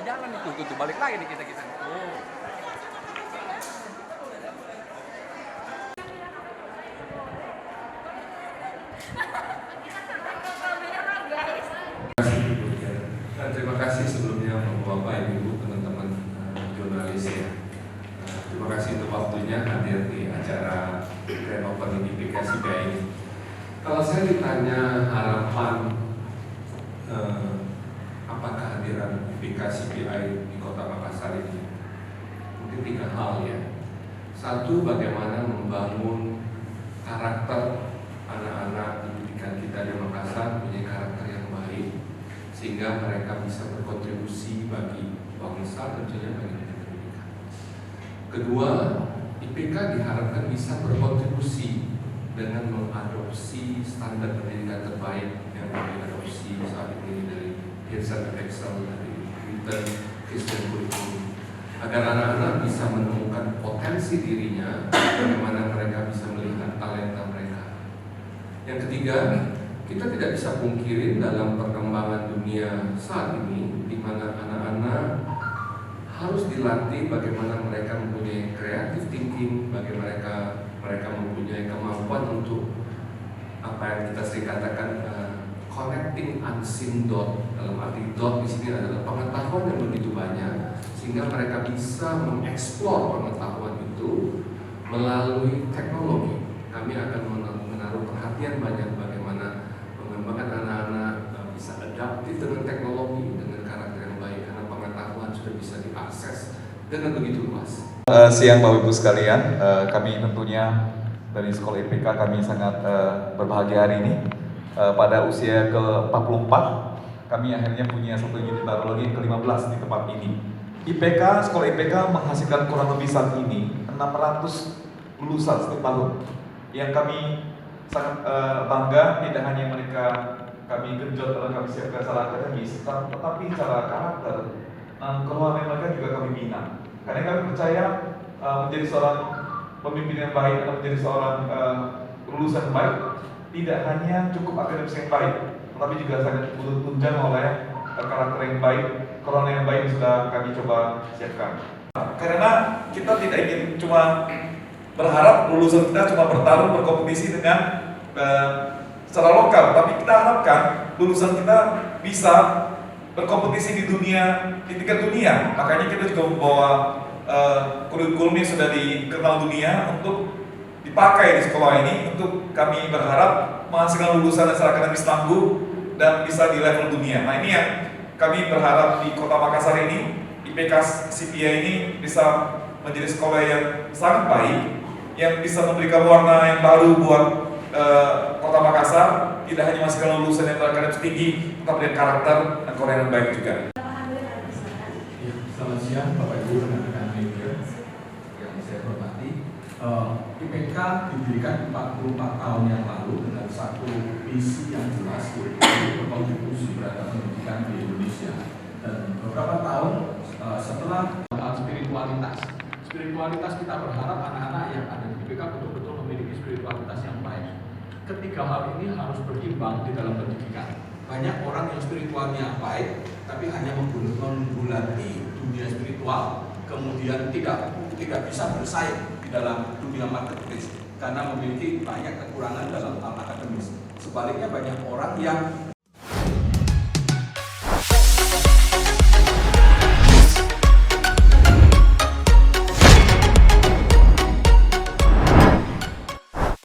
jalan itu balik lagi nih kita. Oh. Terima kasih sebelumnya Bapak Ibu teman-teman jurnalis ya. Terima kasih untuk waktunya hadir di acara Grand Open IPK CPI ini. Kalau saya ditanya harapan apa kehadiran IPK CPI di Kota Makassar ini, mungkin 3 hal ya. Satu, bagaimana membangun karakter anak-anak pendidikan kita di Makassar punya karakter yang baik, sehingga mereka bisa berkontribusi bagi bangsa, tentunya bagi pendidikan. Kedua, IPK diharapkan bisa berkontribusi dengan mengadopsi standar pendidikan terbaik yang diadopsi saat ini dari Pearson dan Excel, dari Witten, Christian Curriculum, agar anak-anak bisa menemukan potensi dirinya, bagaimana mereka bisa melihat talenta mereka. Yang ketiga, kita tidak bisa pungkiri dalam perkembangan dunia saat ini, di mana anak-anak harus dilatih bagaimana mereka mempunyai creative thinking, bagaimana mereka mempunyai kemampuan untuk apa yang kita sering katakan connecting unseen dot. Dalam arti dot di sini adalah pengetahuan yang begitu banyak, sehingga mereka bisa mengeksplor pengetahuan itu melalui teknologi. Kami akan menaruh perhatian banyak bagaimana mengembangkan anak-anak bisa adaptif dengan teknologi, dengan karakter yang baik, karena pengetahuan sudah bisa diakses dengan begitu luas. Siang Bapak Ibu sekalian, kami tentunya dari Sekolah IPK kami sangat berbahagia hari ini. Pada usia ke-44, kami akhirnya punya satu unit baru lagi yang ke-15 di tempat ini. Sekolah IPK menghasilkan kurang lebih saat ini 600 lulusan setiap tahun, yang kami sangat bangga. Tidak hanya mereka kami genjot atau kami siapkan secara akademis, tetapi secara karakter, keluarga mereka juga kami bina. Karena kami percaya menjadi seorang pemimpin yang baik atau menjadi seorang lulusan yang baik tidak hanya cukup akademis yang baik, tetapi juga sangat tunjang oleh karakter yang baik, keluarga yang baik yang sudah kami coba siapkan. Karena kita tidak ingin cuma berharap lulusan kita cuma bertarung berkompetisi dengan secara lokal, tapi kita harapkan lulusan kita bisa berkompetisi di tingkat dunia. Makanya kita juga membawa kurikulum yang sudah dikenal dunia untuk dipakai di sekolah ini, untuk kami berharap menghasilkan lulusan yang secara akademis tangguh dan bisa di level dunia. Nah, ini yang kami berharap di Kota Makassar ini, IPK CPI ini bisa menjadi sekolah yang sangat baik, yang bisa memberikan warna yang baru buat Kota Makassar, tidak hanya menghasilkan lulusan yang berakademis tinggi, tetapi dengan karakter dan karakter yang baik juga. Selamat siang Bapak Ibu dan rekan media yang saya hormati. IPK didirikan 44 tahun yang lalu dengan satu visi yang jelas, yaitu berkontribusi terhadap pendidikan di Indonesia. Dan beberapa tahun setelah spiritualitas kita berharap anak-anak yang ada di IPK betul-betul memiliki spiritualitas yang baik. Ketiga hal ini harus berimbang di dalam pendidikan. Banyak orang yang spiritualnya baik, tapi hanya menggulati dunia spiritual, kemudian tidak bisa bersaing di dalam dunia marketplace karena memiliki banyak kekurangan dalam hal akademis. Sebaliknya banyak orang yang